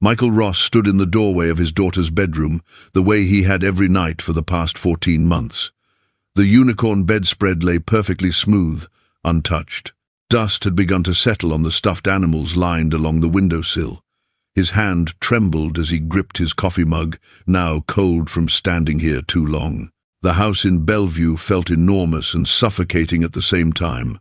Michael Ross stood in the doorway of his daughter's bedroom, the way he had every night for the past 14 months. The unicorn bedspread lay perfectly smooth, untouched. Dust had begun to settle on the stuffed animals lined along the windowsill. His hand trembled as he gripped his coffee mug, now cold from standing here too long. The house in Bellevue felt enormous and suffocating at the same time.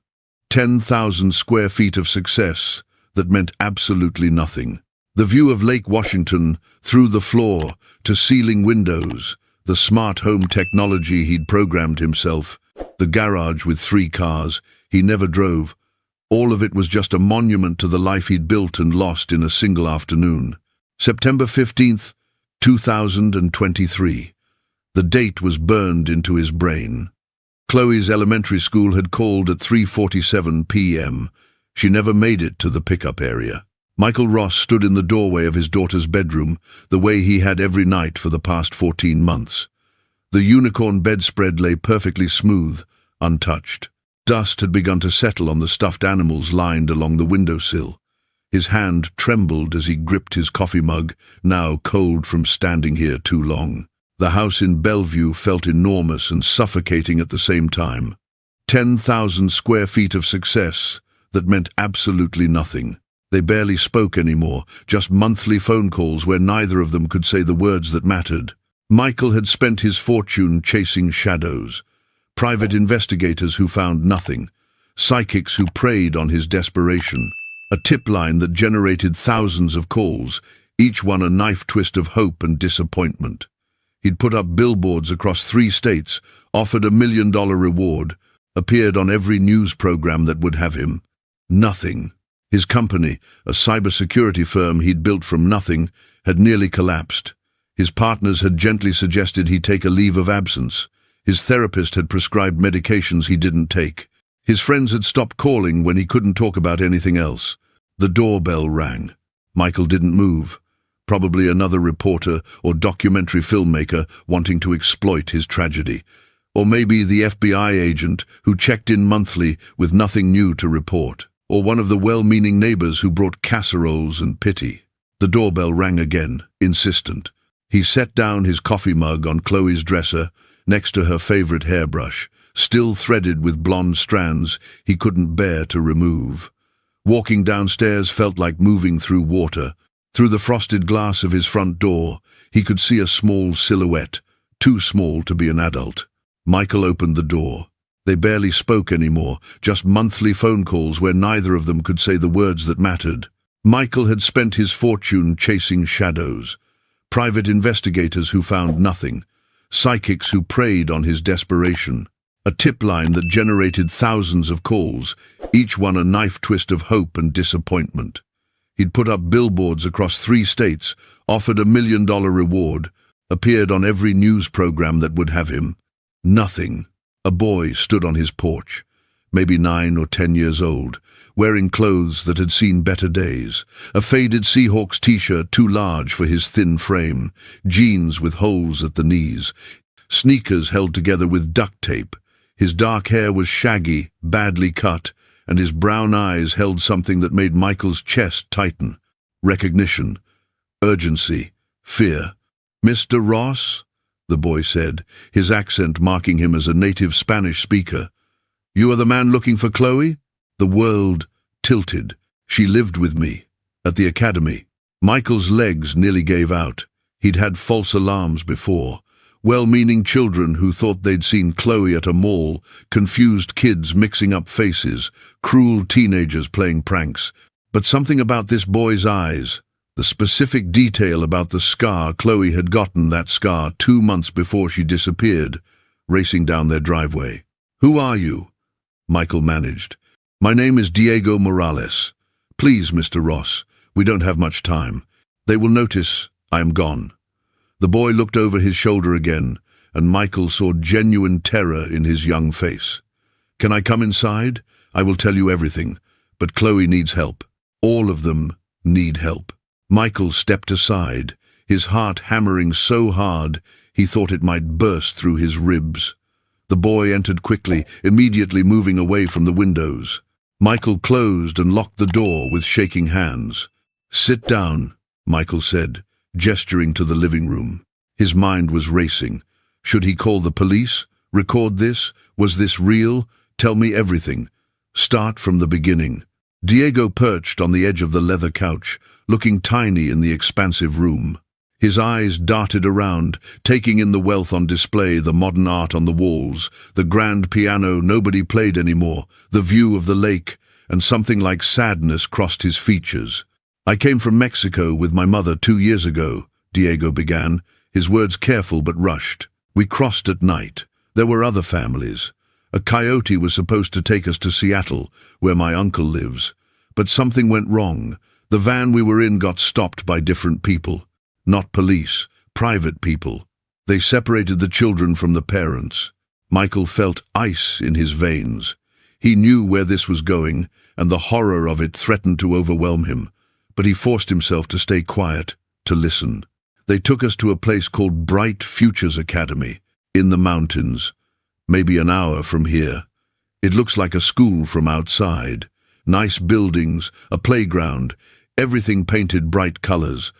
10,000 square feet of success that meant absolutely nothing. The view of Lake Washington, through the floor to ceiling windows, the smart home technology he'd programmed himself, the garage with 3 cars he never drove, all of it was just a monument to the life he'd built and lost in a single afternoon. September 15th, 2023. The date was burned into his brain. Chloe's elementary school had called at 3:47 p.m. She never made it to the pickup area. Michael Ross stood in the doorway of his daughter's bedroom, the way he had every night for the past 14 months. The unicorn bedspread lay perfectly smooth, untouched. Dust had begun to settle on the stuffed animals lined along the windowsill. His hand trembled as he gripped his coffee mug, now cold from standing here too long. The house in Bellevue felt enormous and suffocating at the same time. 10,000 square feet of success that meant absolutely nothing. They barely spoke anymore, just monthly phone calls where neither of them could say the words that mattered. Michael had spent his fortune chasing shadows. Private investigators who found nothing. Psychics who preyed on his desperation. A tip line that generated thousands of calls, each one a knife twist of hope and disappointment. He'd put up billboards across 3 states, offered $1 million reward, appeared on every news program that would have him. Nothing. His company, a cybersecurity firm he'd built from nothing, had nearly collapsed. His partners had gently suggested he take a leave of absence. His therapist had prescribed medications he didn't take. His friends had stopped calling when he couldn't talk about anything else. The doorbell rang. Michael didn't move. Probably another reporter or documentary filmmaker wanting to exploit his tragedy. Or maybe the FBI agent who checked in monthly with nothing new to report. Or one of the well-meaning neighbors who brought casseroles and pity. The doorbell rang again, insistent. He set down his coffee mug on Chloe's dresser, next to her favorite hairbrush, still threaded with blonde strands he couldn't bear to remove. Walking downstairs felt like moving through water. Through the frosted glass of his front door, he could see a small silhouette, too small to be an adult. Michael opened the door. They barely spoke anymore, just monthly phone calls where neither of them could say the words that mattered. Michael had spent his fortune chasing shadows. Private investigators who found nothing. Psychics who preyed on his desperation. A tip line that generated thousands of calls, each one a knife twist of hope and disappointment. He'd put up billboards across 3 states, offered $1 million reward, appeared on every news program that would have him. Nothing. A boy stood on his porch, maybe 9 or 10 years old, wearing clothes that had seen better days, a faded Seahawks t-shirt too large for his thin frame, jeans with holes at the knees, sneakers held together with duct tape. His dark hair was shaggy, badly cut, and his brown eyes held something that made Michael's chest tighten. Recognition, urgency, fear. "Mr. Ross?" the boy said, his accent marking him as a native Spanish speaker. "You are the man looking for Chloe?" The world tilted. "She lived with me, at the academy." Michael's legs nearly gave out. He'd had false alarms before. Well-meaning children who thought they'd seen Chloe at a mall, confused kids mixing up faces, cruel teenagers playing pranks. But something about this boy's eyes, the specific detail about the scar Chloe had gotten, that scar 2 months before she disappeared, racing down their driveway. "Who are you?" Michael managed. "My name is Diego Morales. Please, Mr. Ross, we don't have much time. They will notice I am gone." The boy looked over his shoulder again, and Michael saw genuine terror in his young face. "Can I come inside? I will tell you everything, but Chloe needs help. All of them need help." Michael stepped aside, his heart hammering so hard he thought it might burst through his ribs. The boy entered quickly, immediately moving away from the windows. Michael closed and locked the door with shaking hands. "Sit down," Michael said, gesturing to the living room. His mind was racing. Should he call the police? Record this? Was this real? Tell me everything. Start from the beginning. Diego perched on the edge of the leather couch, looking tiny in the expansive room. His eyes darted around, taking in the wealth on display, the modern art on the walls, the grand piano nobody played anymore, the view of the lake, and something like sadness crossed his features. "I came from Mexico with my mother 2 years ago," Diego began, his words careful but rushed. "We crossed at night. There were other families. A coyote was supposed to take us to Seattle, where my uncle lives. But something went wrong. The van we were in got stopped by different people. Not police, private people. They separated the children from the parents." Michael felt ice in his veins. He knew where this was going, and the horror of it threatened to overwhelm him. But he forced himself to stay quiet, to listen. "They took us to a place called Bright Futures Academy, in the mountains, maybe an hour from here. It looks like a school from outside. Nice buildings, a playground, everything painted bright colors.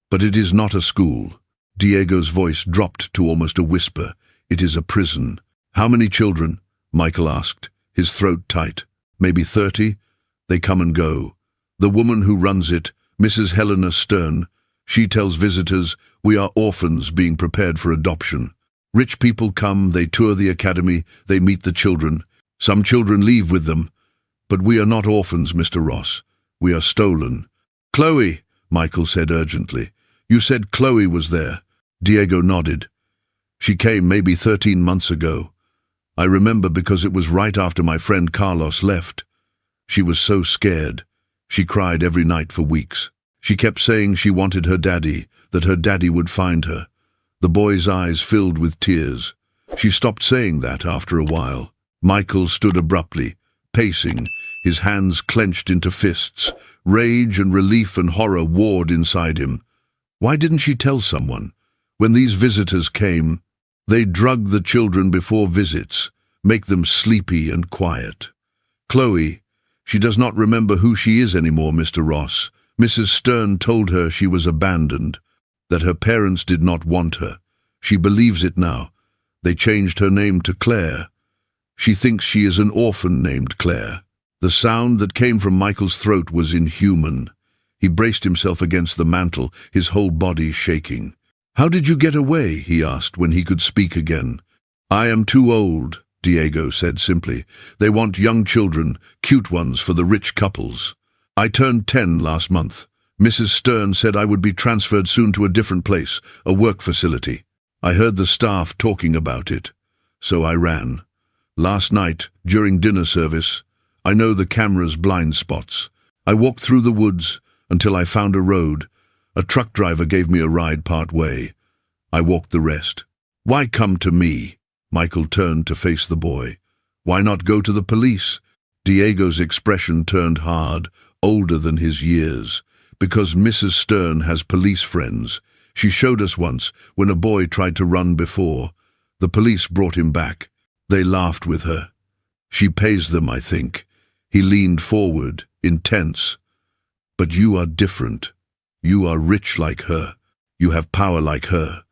But it is not a school." Diego's voice dropped to almost a whisper. "It is a prison." "How many children?" Michael asked, his throat tight. "Maybe 30. They come and go. The woman who runs it, Mrs. Helena Stern, she tells visitors we are orphans being prepared for adoption. Rich people come, they tour the academy, they meet the children. Some children leave with them. But we are not orphans, Mr. Ross. We are stolen." "Chloe," Michael said urgently. "You said Chloe was there." Diego nodded. "She came maybe 13 months ago. I remember because it was right after my friend Carlos left. She was so scared. She cried every night for weeks. She kept saying she wanted her daddy, that her daddy would find her." The boy's eyes filled with tears. "She stopped saying that after a while." Michael stood abruptly, pacing, his hands clenched into fists. Rage and relief and horror warred inside him. Why didn't she tell someone? When these visitors came, they drugged the children before visits, make them sleepy and quiet. "Chloe, she does not remember who she is anymore, Mr. Ross. Mrs. Stern told her she was abandoned, that her parents did not want her. She believes it now. They changed her name to Claire. She thinks she is an orphan named Claire." The sound that came from Michael's throat was inhuman. He braced himself against the mantel, his whole body shaking. "How did you get away?" he asked when he could speak again. "I am too old," Diego said simply. "They want young children, cute ones for the rich couples. I turned 10 last month. Mrs. Stern said I would be transferred soon to a different place, a work facility. I heard the staff talking about it, so I ran. Last night, during dinner service, I know the camera's blind spots. I walked through the woods until I found a road. A truck driver gave me a ride part way. I walked the rest." "Why come to me?" Michael turned to face the boy. "Why not go to the police?" Diego's expression turned hard, older than his years. "Because Mrs. Stern has police friends. She showed us once when a boy tried to run before. The police brought him back. They laughed with her. She pays them, I think." He leaned forward, intense. "But you are different. You are rich like her. You have power like her.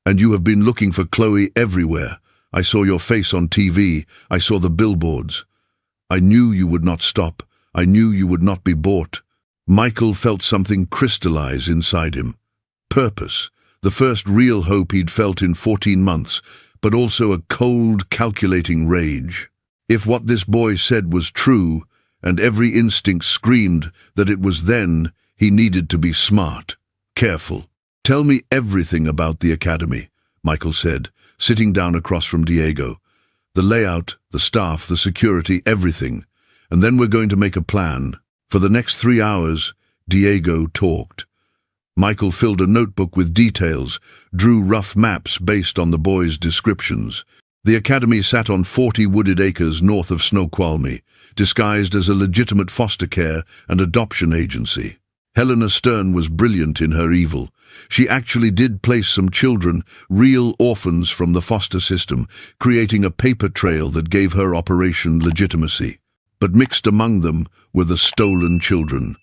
And you have been looking for Chloe everywhere. I saw your face on TV. I saw the billboards. I knew you would not stop. I knew you would not be bought." Michael felt something crystallize inside him. Purpose, the first real hope he'd felt in 14 months, but also a cold, calculating rage. If what this boy said was true, and every instinct screamed that it was, then he needed to be smart, careful. "Tell me everything about the academy," Michael said, sitting down across from Diego. "The layout, the staff, the security, everything. And then we're going to make a plan." For the next 3 hours, Diego talked. Michael filled a notebook with details, drew rough maps based on the boys' descriptions. The academy sat on 40 wooded acres north of Snoqualmie, disguised as a legitimate foster care and adoption agency. Helena Stern was brilliant in her evil. She actually did place some children, real orphans from the foster system, creating a paper trail that gave her operation legitimacy. But mixed among them were the stolen children,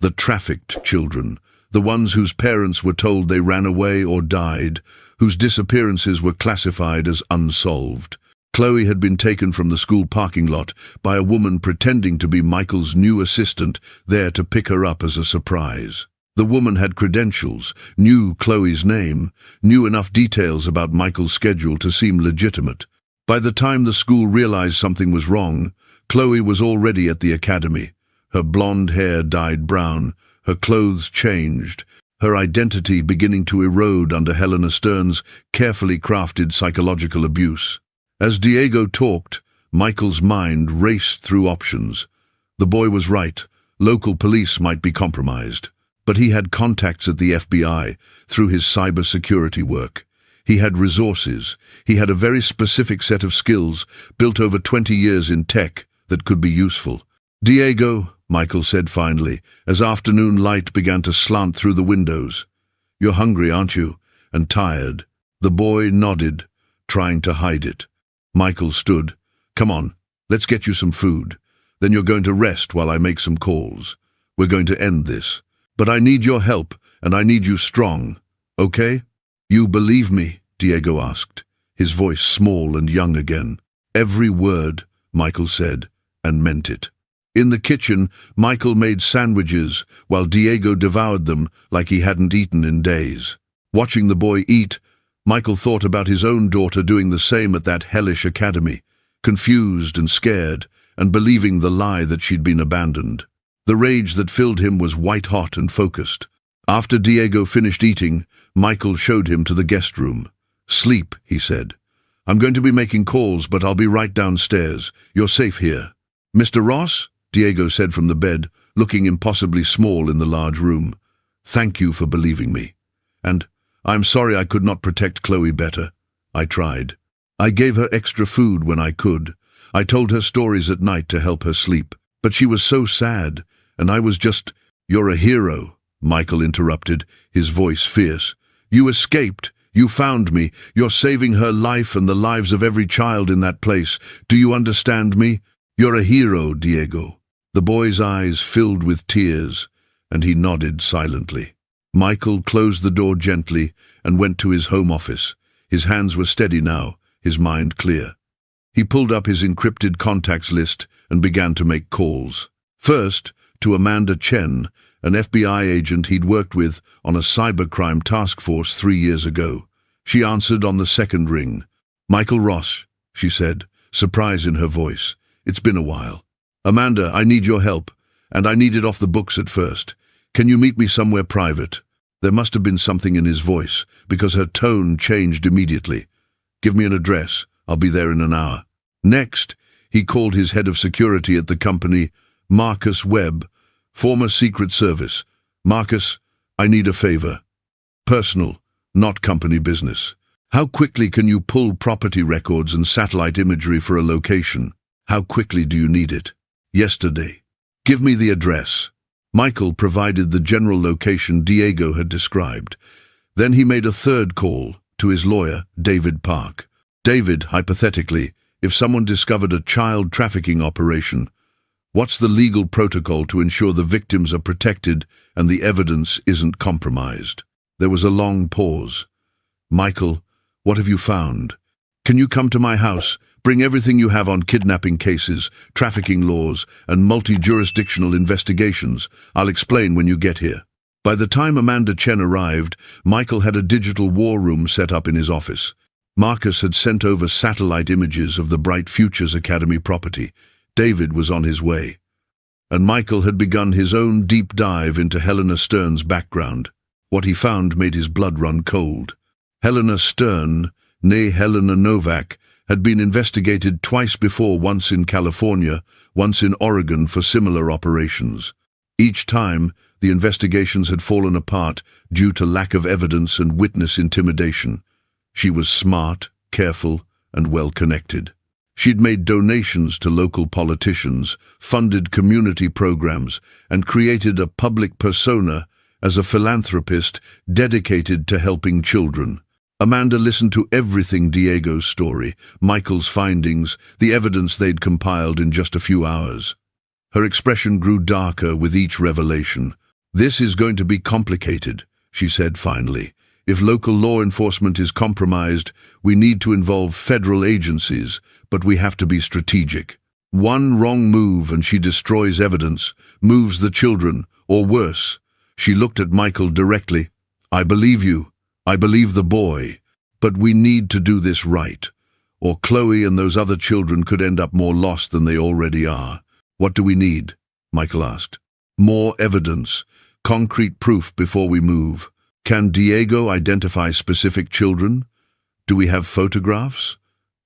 the trafficked children, The ones whose parents were told they ran away or died, whose disappearances were classified as unsolved. Chloe had been taken from the school parking lot by a woman pretending to be Michael's new assistant, there to pick her up as a surprise. The woman had credentials, knew Chloe's name, knew enough details about Michael's schedule to seem legitimate. By the time the school realized something was wrong, Chloe was already at the academy. Her blonde hair dyed brown, her clothes changed, her identity beginning to erode under Helena Stern's carefully crafted psychological abuse. As Diego talked, Michael's mind raced through options. The boy was right. Local police might be compromised. But he had contacts at the FBI through his cybersecurity work. He had resources. He had a very specific set of skills built over 20 years in tech that could be useful. "Diego," Michael said finally, as afternoon light began to slant through the windows. "You're hungry, aren't you? And tired?" The boy nodded, trying to hide it. Michael stood. "Come on, let's get you some food. Then you're going to rest while I make some calls. We're going to end this. But I need your help, and I need you strong. Okay?" "You believe me?" Diego asked, his voice small and young again. "Every word," Michael said, and meant it. In the kitchen, Michael made sandwiches while Diego devoured them like he hadn't eaten in days. Watching the boy eat, Michael thought about his own daughter doing the same at that hellish academy, confused and scared, and believing the lie that she'd been abandoned. The rage that filled him was white-hot and focused. After Diego finished eating, Michael showed him to the guest room. "Sleep," he said. "I'm going to be making calls, but I'll be right downstairs. You're safe here." "Mr. Ross?" Diego said from the bed, looking impossibly small in the large room. "Thank you for believing me. And I'm sorry I could not protect Chloe better. I tried. I gave her extra food when I could. I told her stories at night to help her sleep. But she was so sad, and I was just—" "You're a hero," Michael interrupted, his voice fierce. "You escaped. You found me. You're saving her life and the lives of every child in that place. Do you understand me? You're a hero, Diego." The boy's eyes filled with tears, and he nodded silently. Michael closed the door gently and went to his home office. His hands were steady now, his mind clear. He pulled up his encrypted contacts list and began to make calls. First, to Amanda Chen, an FBI agent he'd worked with on a cybercrime task force 3 years ago. She answered on the second ring. "Michael Ross," she said, surprise in her voice. "It's been a while. Amanda, I need your help, and I need it off the books at first. Can you meet me somewhere private?" There must have been something in his voice, because her tone changed immediately. "Give me an address. I'll be there in an hour." Next, he called his head of security at the company, Marcus Webb, former Secret Service. "Marcus, I need a favor. Personal, not company business. How quickly can you pull property records and satellite imagery for a location? How quickly do you need it?" "Yesterday." "Give me the address." Michael provided the general location Diego had described. Then he made a third call to his lawyer, David Park. "David, hypothetically, if someone discovered a child trafficking operation, what's the legal protocol to ensure the victims are protected and the evidence isn't compromised?" There was a long pause. "Michael, what have you found? Can you come to my house? Bring everything you have on kidnapping cases, trafficking laws, and multi-jurisdictional investigations. I'll explain when you get here." By the time Amanda Chen arrived, Michael had a digital war room set up in his office. Marcus had sent over satellite images of the Bright Futures Academy property. David was on his way. And Michael had begun his own deep dive into Helena Stern's background. What he found made his blood run cold. Helena Stern, née Helena Novak, had been investigated twice before, once in California, once in Oregon, for similar operations. Each time, the investigations had fallen apart due to lack of evidence and witness intimidation. She was smart, careful, and well-connected. She'd made donations to local politicians, funded community programs, and created a public persona as a philanthropist dedicated to helping children. Amanda listened to everything: Diego's story, Michael's findings, the evidence they'd compiled in just a few hours. Her expression grew darker with each revelation. "This is going to be complicated," she said finally. "If local law enforcement is compromised, we need to involve federal agencies, but we have to be strategic. One wrong move and she destroys evidence, moves the children, or worse." She looked at Michael directly. "I believe you. I believe the boy. But we need to do this right, or Chloe and those other children could end up more lost than they already are." "What do we need?" Michael asked. "More evidence. Concrete proof before we move. Can Diego identify specific children? Do we have photographs?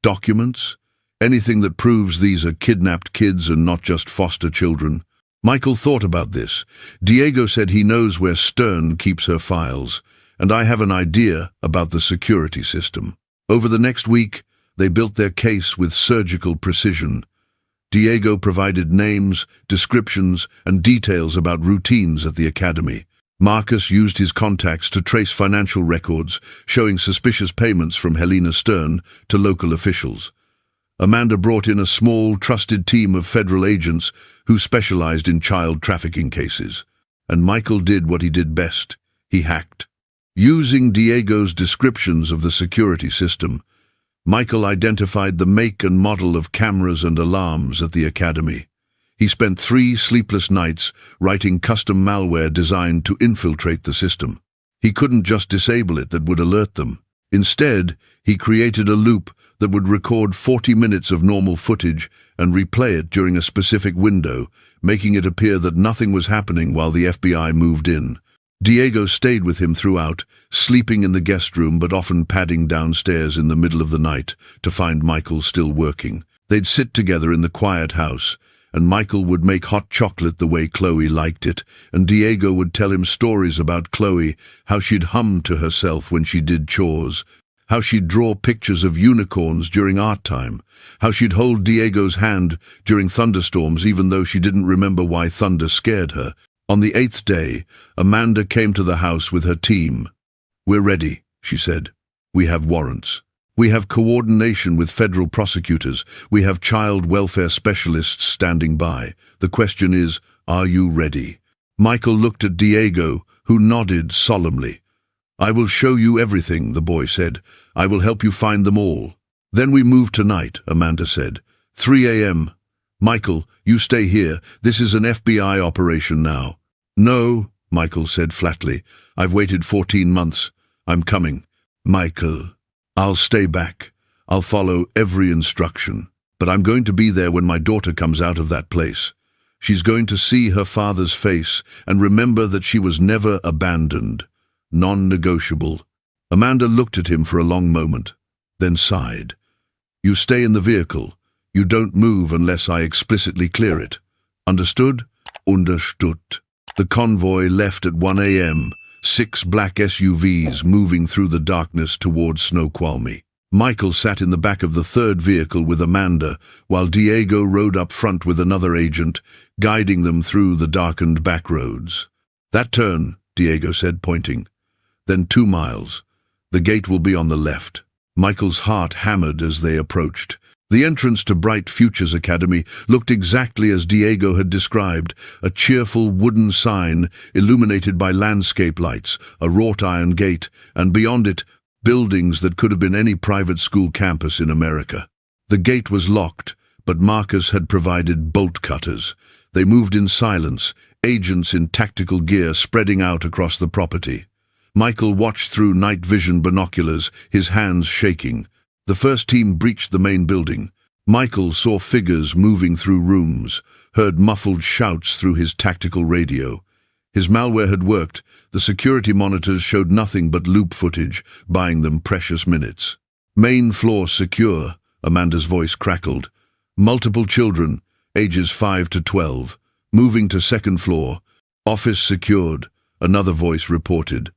Documents? Anything that proves these are kidnapped kids and not just foster children?" Michael thought about this. "Diego said he knows where Stern keeps her files, and I have an idea about the security system." Over the next week, they built their case with surgical precision. Diego provided names, descriptions, and details about routines at the academy. Marcus used his contacts to trace financial records, showing suspicious payments from Helena Stern to local officials. Amanda brought in a small, trusted team of federal agents who specialized in child trafficking cases. And Michael did what he did best. He hacked. Using Diego's descriptions of the security system, Michael identified the make and model of cameras and alarms at the academy. He spent 3 sleepless nights writing custom malware designed to infiltrate the system. He couldn't just disable it that would alert them. Instead, he created a loop that would record 40 minutes of normal footage and replay it during a specific window, making it appear that nothing was happening while the FBI moved in. Diego stayed with him throughout, sleeping in the guest room but often padding downstairs in the middle of the night to find Michael still working. They'd sit together in the quiet house, and Michael would make hot chocolate the way Chloe liked it, and Diego would tell him stories about Chloe, how she'd hum to herself when she did chores, how she'd draw pictures of unicorns during art time, how she'd hold Diego's hand during thunderstorms even though she didn't remember why thunder scared her. On the 8th day, Amanda came to the house with her team. "We're ready," she said. "We have warrants. We have coordination with federal prosecutors. We have child welfare specialists standing by. The question is, are you ready?" Michael looked at Diego, who nodded solemnly. "I will show you everything," the boy said. "I will help you find them all." "Then we move tonight," Amanda said. 3 a.m. "Michael, you stay here. This is an FBI operation now." "No," Michael said flatly. "I've waited 14 months. I'm coming." "Michael, I'll stay back. I'll follow every instruction. But I'm going to be there when my daughter comes out of that place. She's going to see her father's face and remember that she was never abandoned. Non-negotiable." Amanda looked at him for a long moment, then sighed. "You stay in the vehicle. You don't move unless I explicitly clear it. Understood?" "Understood." The convoy left at 1 a.m., 6 black SUVs moving through the darkness towards Snoqualmie. Michael sat in the back of the 3rd vehicle with Amanda, while Diego rode up front with another agent, guiding them through the darkened back roads. "That turn," Diego said, pointing. "Then 2 miles. The gate will be on the left." Michael's heart hammered as they approached. The entrance to Bright Futures Academy looked exactly as Diego had described, a cheerful wooden sign illuminated by landscape lights, a wrought iron gate, and beyond it, buildings that could have been any private school campus in America. The gate was locked, but Marcus had provided bolt cutters. They moved in silence, agents in tactical gear spreading out across the property. Michael watched through night vision binoculars, his hands shaking. The first team breached the main building. Michael saw figures moving through rooms, heard muffled shouts through his tactical radio. His malware had worked. The security monitors showed nothing but loop footage, buying them precious minutes. "Main floor secure," Amanda's voice crackled. "Multiple children, ages 5 to 12. Moving to 2nd floor. Office secured," another voice reported.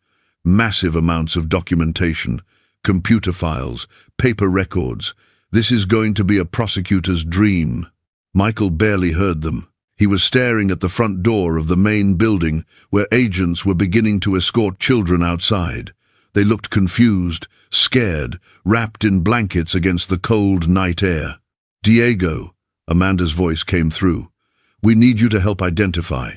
Massive amounts of documentation. Computer files, paper records. This is going to be a prosecutor's dream. Michael barely heard them. He was staring at the front door of the main building, where agents were beginning to escort children outside. They looked confused, scared, wrapped in blankets against the cold night air. "Diego," Amanda's voice came through. "We need you to help identify."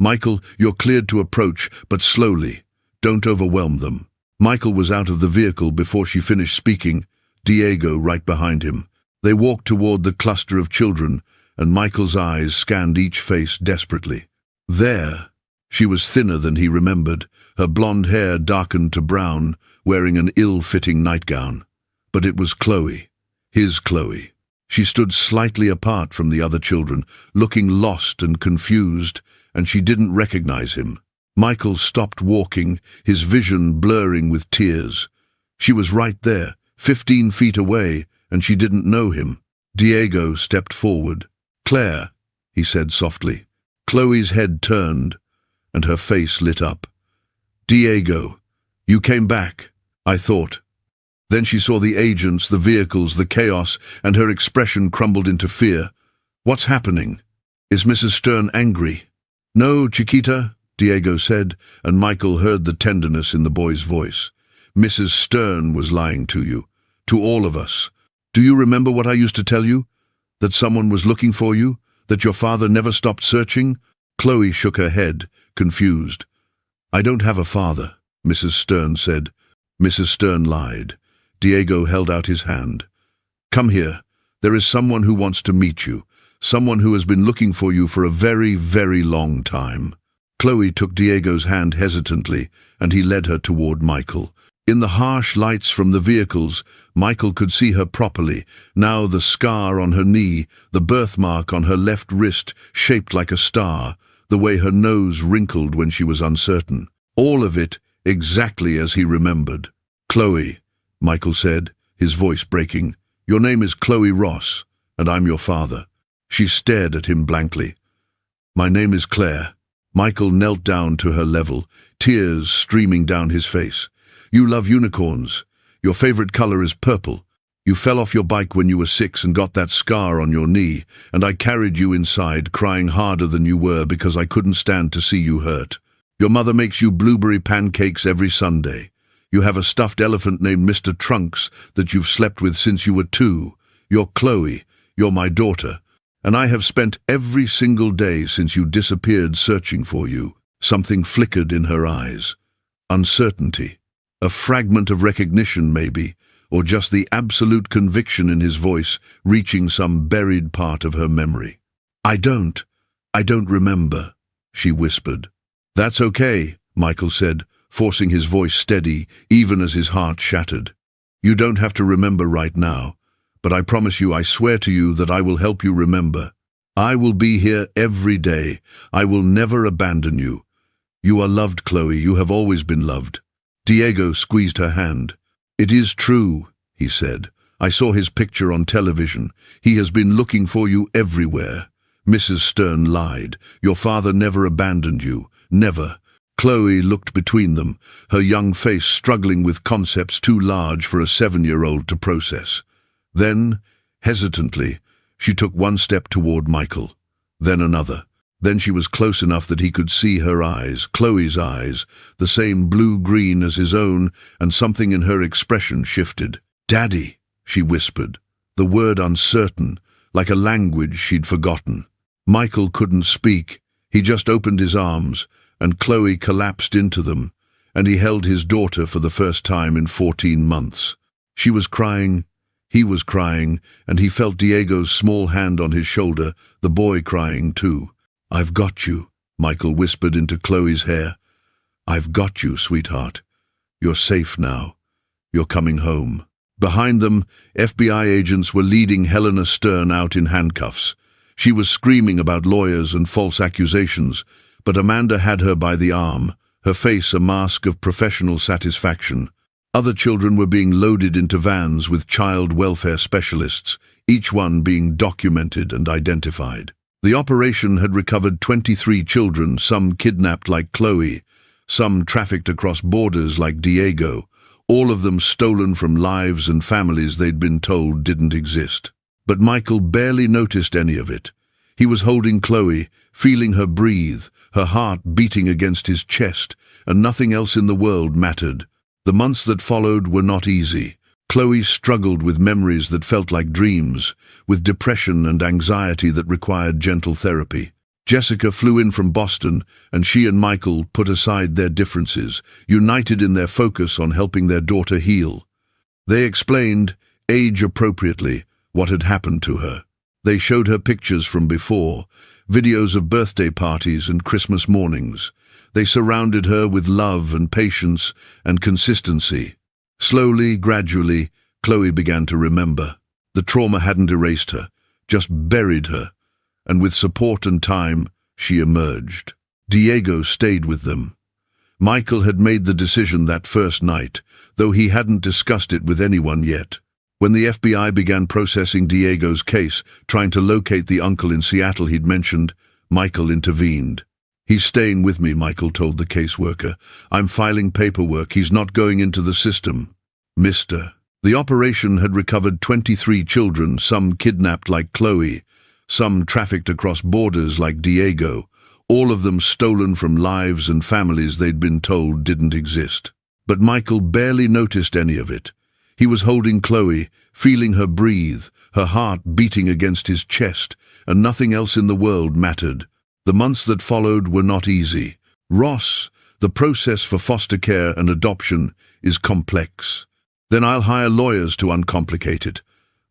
"Michael, you're cleared to approach, but slowly. Don't overwhelm them." Michael was out of the vehicle before she finished speaking, Diego right behind him. They walked toward the cluster of children, and Michael's eyes scanned each face desperately. There, she was thinner than he remembered, her blonde hair darkened to brown, wearing an ill-fitting nightgown. But it was Chloe, his Chloe. She stood slightly apart from the other children, looking lost and confused, and she didn't recognize him. Michael stopped walking, his vision blurring with tears. She was right there, 15 feet away, and she didn't know him. Diego stepped forward. "Claire," he said softly. Chloe's head turned, and her face lit up. "Diego, you came back, I thought." Then she saw the agents, the vehicles, the chaos, and her expression crumbled into fear. "What's happening? Is Mrs. Stern angry?" "No, Chiquita," Diego said, and Michael heard the tenderness in the boy's voice. "Mrs. Stern was lying to you, to all of us. Do you remember what I used to tell you? That someone was looking for you? That your father never stopped searching?" Chloe shook her head, confused. "I don't have a father," Mrs. Stern said. Mrs. Stern lied. Diego held out his hand. "Come here. There is someone who wants to meet you, someone who has been looking for you for a very, very long time." Chloe took Diego's hand hesitantly, and he led her toward Michael. In the harsh lights from the vehicles, Michael could see her properly, now the scar on her knee, the birthmark on her left wrist shaped like a star, the way her nose wrinkled when she was uncertain. All of it exactly as he remembered. "Chloe," Michael said, his voice breaking, "your name is Chloe Ross, and I'm your father." She stared at him blankly. "My name is Claire." Michael knelt down to her level, tears streaming down his face. "You love unicorns. Your favorite color is purple. You fell off your bike when you were 6 and got that scar on your knee, and I carried you inside, crying harder than you were because I couldn't stand to see you hurt. Your mother makes you blueberry pancakes every Sunday. You have a stuffed elephant named Mr. Trunks that you've slept with since you were 2. You're Chloe. You're my daughter. And I have spent every single day since you disappeared searching for you." Something flickered in her eyes. Uncertainty. A fragment of recognition, maybe, or just the absolute conviction in his voice reaching some buried part of her memory. I don't remember," she whispered. "That's okay," Michael said, forcing his voice steady, even as his heart shattered. "You don't have to remember right now, but I promise you, I swear to you that I will help you remember. I will be here every day. I will never abandon you. You are loved, Chloe. You have always been loved." Diego squeezed her hand. "It is true," he said. "I saw his picture on television. He has been looking for you everywhere. Mrs. Stern lied. Your father never abandoned you. Never." Chloe looked between them, her young face struggling with concepts too large for a 7-year-old to process. Then, hesitantly, she took one step toward Michael, then another. Then she was close enough that he could see her eyes, Chloe's eyes, the same blue-green as his own, and something in her expression shifted. "Daddy," she whispered, the word uncertain, like a language she'd forgotten. Michael couldn't speak. He just opened his arms, and Chloe collapsed into them, and he held his daughter for the first time in 14 months. She was crying, he was crying, and he felt Diego's small hand on his shoulder, the boy crying too. "I've got you," Michael whispered into Chloe's hair. "I've got you, sweetheart. You're safe now. You're coming home." Behind them, FBI agents were leading Helena Stern out in handcuffs. She was screaming about lawyers and false accusations, but Amanda had her by the arm, her face a mask of professional satisfaction. Other children were being loaded into vans with child welfare specialists, each one being documented and identified. The operation had recovered 23 children, some kidnapped like Chloe, some trafficked across borders like Diego, all of them stolen from lives and families they'd been told didn't exist. But Michael barely noticed any of it. He was holding Chloe, feeling her breathe, her heart beating against his chest, and nothing else in the world mattered. The months that followed were not easy. Chloe struggled with memories that felt like dreams, with depression and anxiety that required gentle therapy. Jessica flew in from Boston, and she and Michael put aside their differences, united in their focus on helping their daughter heal. They explained, age-appropriately, what had happened to her. They showed her pictures from before, videos of birthday parties and Christmas mornings. They surrounded her with love and patience and consistency. Slowly, gradually, Chloe began to remember. The trauma hadn't erased her, just buried her, and with support and time, she emerged. Diego stayed with them. Michael had made the decision that first night, though he hadn't discussed it with anyone yet. When the FBI began processing Diego's case, trying to locate the uncle in Seattle he'd mentioned, Michael intervened. "He's staying with me," Michael told the caseworker. "I'm filing paperwork. He's not going into the system." "Mister." The operation had recovered 23 children, some kidnapped like Chloe, some trafficked across borders like Diego, all of them stolen from lives and families they'd been told didn't exist. But Michael barely noticed any of it. He was holding Chloe, feeling her breathe, her heart beating against his chest, and nothing else in the world mattered. The months that followed were not easy. "Ross, the process for foster care and adoption is complex." "Then I'll hire lawyers to uncomplicate it.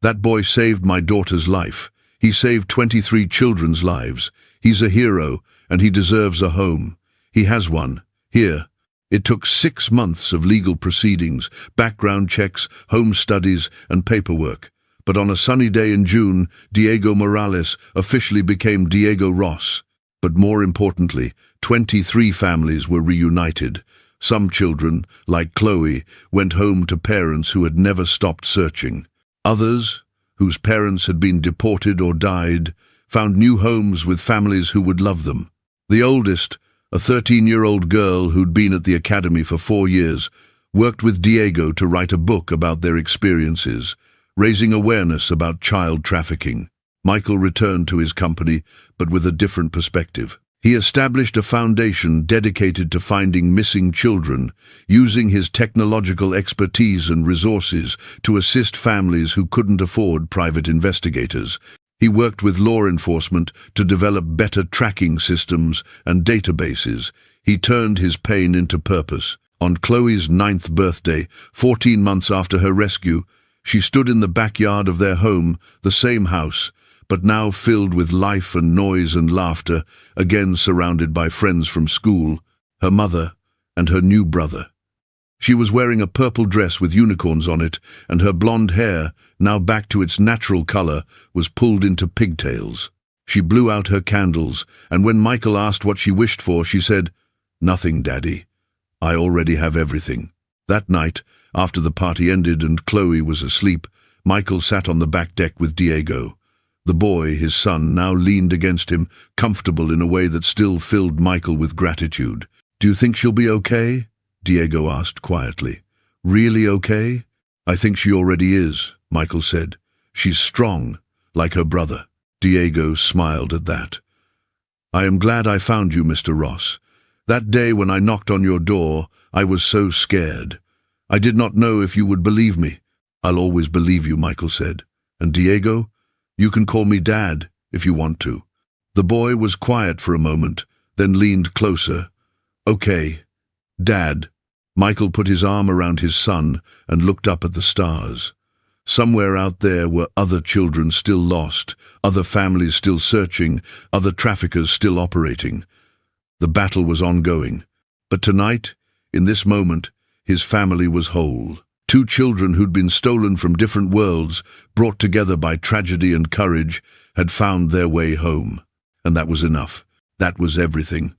That boy saved my daughter's life. He saved 23 children's lives. He's a hero, and he deserves a home. He has one. Here." It took 6 months of legal proceedings, background checks, home studies, and paperwork. But on a sunny day in June, Diego Morales officially became Diego Ross. But more importantly, 23 families were reunited. Some children, like Chloe, went home to parents who had never stopped searching. Others, whose parents had been deported or died, found new homes with families who would love them. The oldest, a 13-year-old girl who'd been at the academy for 4 years, worked with Diego to write a book about their experiences, raising awareness about child trafficking. Michael returned to his company, but with a different perspective. He established a foundation dedicated to finding missing children, using his technological expertise and resources to assist families who couldn't afford private investigators. He worked with law enforcement to develop better tracking systems and databases. He turned his pain into purpose. On Chloe's 9th birthday, 14 months after her rescue, she stood in the backyard of their home, the same house, but now filled with life and noise and laughter, again surrounded by friends from school, her mother, and her new brother. She was wearing a purple dress with unicorns on it, and her blonde hair, now back to its natural color, was pulled into pigtails. She blew out her candles, and when Michael asked what she wished for, she said, "Nothing, Daddy. I already have everything." That night, after the party ended and Chloe was asleep, Michael sat on the back deck with Diego. The boy, his son, now leaned against him, comfortable in a way that still filled Michael with gratitude. "Do you think she'll be okay?" Diego asked quietly. "Really okay?" "I think she already is," Michael said. "She's strong, like her brother." Diego smiled at that. "I am glad I found you, Mr. Ross. That day when I knocked on your door, I was so scared. I did not know if you would believe me." "I'll always believe you," Michael said. "And Diego, you can call me Dad if you want to." The boy was quiet for a moment, then leaned closer. "Okay, Dad." Michael put his arm around his son and looked up at the stars. Somewhere out there were other children still lost, other families still searching, other traffickers still operating. The battle was ongoing. But tonight, in this moment, his family was whole. 2 children who'd been stolen from different worlds, brought together by tragedy and courage, had found their way home. And that was enough. That was everything.